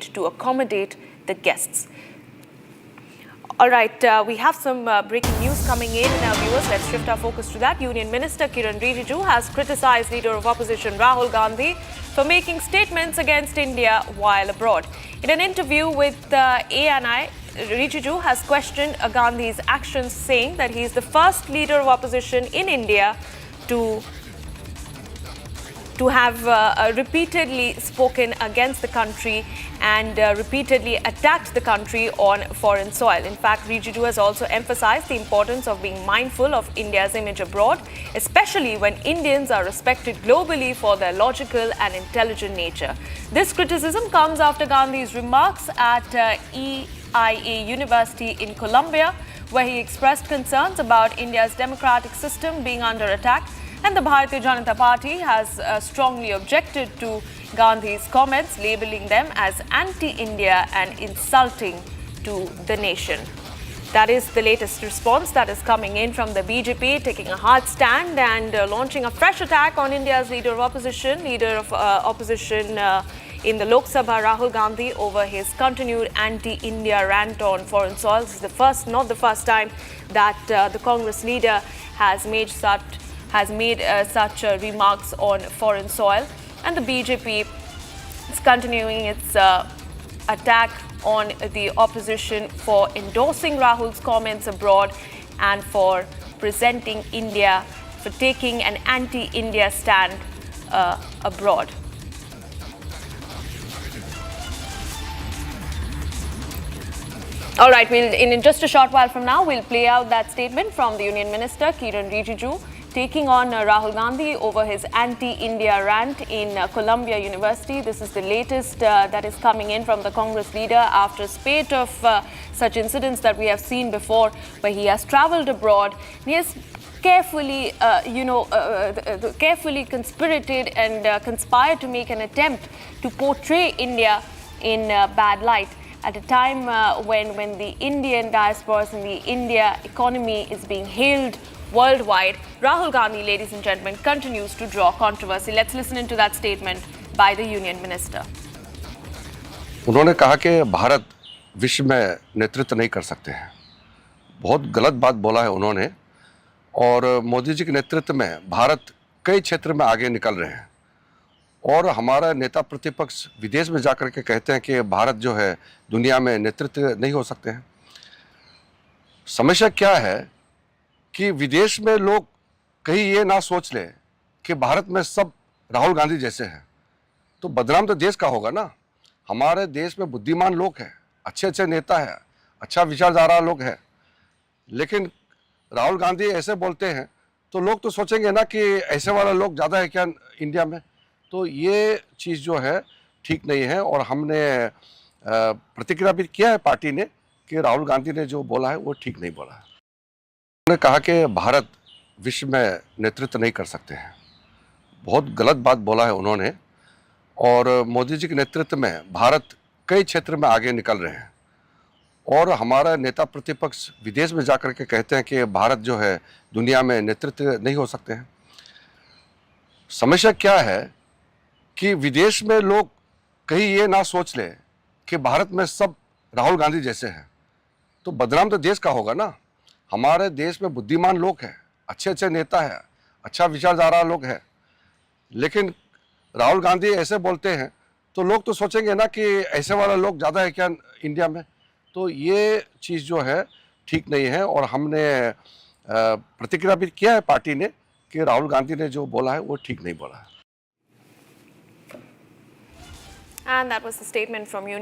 to accommodate the guests. All right, we have some breaking news coming in. Viewers, let's shift our focus to that. Union Minister Kiren Rijiju has criticized Leader of Opposition Rahul Gandhi for making statements against India while abroad. In an interview with ANI, Rijiju has questioned Gandhi's actions, saying that he is the first leader of opposition in India to have repeatedly spoken against the country and repeatedly attacked the country on foreign soil. In fact, Rijiju has also emphasized the importance of being mindful of India's image abroad, especially when Indians are respected globally for their logical and intelligent nature. This criticism comes after Gandhi's remarks at EIA University in Colombia, where he expressed concerns about India's democratic system being under attack. And the Bharatiya Janata Party has strongly objected to Gandhi's comments, labeling them as anti-India and insulting to the nation. That is the latest response that is coming in from the BJP, taking a hard stand and launching a fresh attack on India's leader of opposition in the Lok Sabha, Rahul Gandhi, over his continued anti-India rant on foreign soil. This is not the first time that the Congress leader has made such remarks on foreign soil, and the BJP is continuing its attack on the opposition for endorsing Rahul's comments abroad and for presenting India, for taking an anti-India stand abroad. All right, in just a short while from now, we'll play out that statement from the Union Minister, Kiren Rijiju, taking on Rahul Gandhi over his anti-India rant in Columbia University. This is the latest that is coming in from the Congress leader after a spate of such incidents that we have seen before, where he has travelled abroad. He has carefully, carefully conspirated and conspired to make an attempt to portray India in bad light at a time when the Indian diasporas and the India economy is being hailed worldwide. Rahul Gandhi, ladies and gentlemen, continues to draw controversy. Let's listen into that statement by the Union Minister. उन्होंने कहा कि भारत विश्व में नेतृत्व नहीं कर सकते हैं। बहुत गलत बात बोला है उन्होंने, और मोदी जी के नेतृत्व में भारत कई क्षेत्र में आगे निकल रहे हैं, और हमारा नेता प्रतिपक्ष विदेश में जाकर के कहते हैं कि भारत जो है दुनिया में नेतृत्व नहीं हो सकते हैं। समस्या क्या है कि विदेश में लोग कहीं ये ना सोच ले कि भारत में सब राहुल गांधी जैसे हैं, तो बदनाम तो देश का होगा ना। हमारे देश में बुद्धिमान लोग हैं, अच्छे अच्छे नेता हैं, अच्छा विचारधारा लोग हैं, लेकिन राहुल गांधी ऐसे बोलते हैं तो लोग तो सोचेंगे ना कि ऐसे वाला लोग ज़्यादा है क्या इंडिया में। तो ये चीज़ जो है ठीक नहीं है, और हमने प्रतिक्रिया भी किया है पार्टी ने कि राहुल गांधी ने जो बोला है वो ठीक नहीं बोला है। उन्होंने कहा कि भारत विश्व में नेतृत्व नहीं कर सकते हैं। बहुत गलत बात बोला है उन्होंने, और मोदी जी के नेतृत्व में भारत कई क्षेत्र में आगे निकल रहे हैं, और हमारा नेता प्रतिपक्ष विदेश में जाकर के कहते हैं कि भारत जो है दुनिया में नेतृत्व नहीं हो सकते हैं। समस्या क्या है कि विदेश में लोग कहीं ये ना सोच ले कि भारत में सब राहुल गांधी जैसे हैं, तो बदनाम तो देश का होगा ना। हमारे देश में बुद्धिमान लोग हैं, अच्छे अच्छे नेता हैं, अच्छा विचारधारा लोग हैं, लेकिन राहुल गांधी ऐसे बोलते हैं तो लोग तो सोचेंगे ना कि ऐसे वाला लोग ज़्यादा है क्या इंडिया में। तो ये चीज़ जो है ठीक नहीं है, और हमने प्रतिक्रिया भी किया है पार्टी ने कि राहुल गांधी ने जो बोला है वो ठीक नहीं बोला है। And that was the statement from Union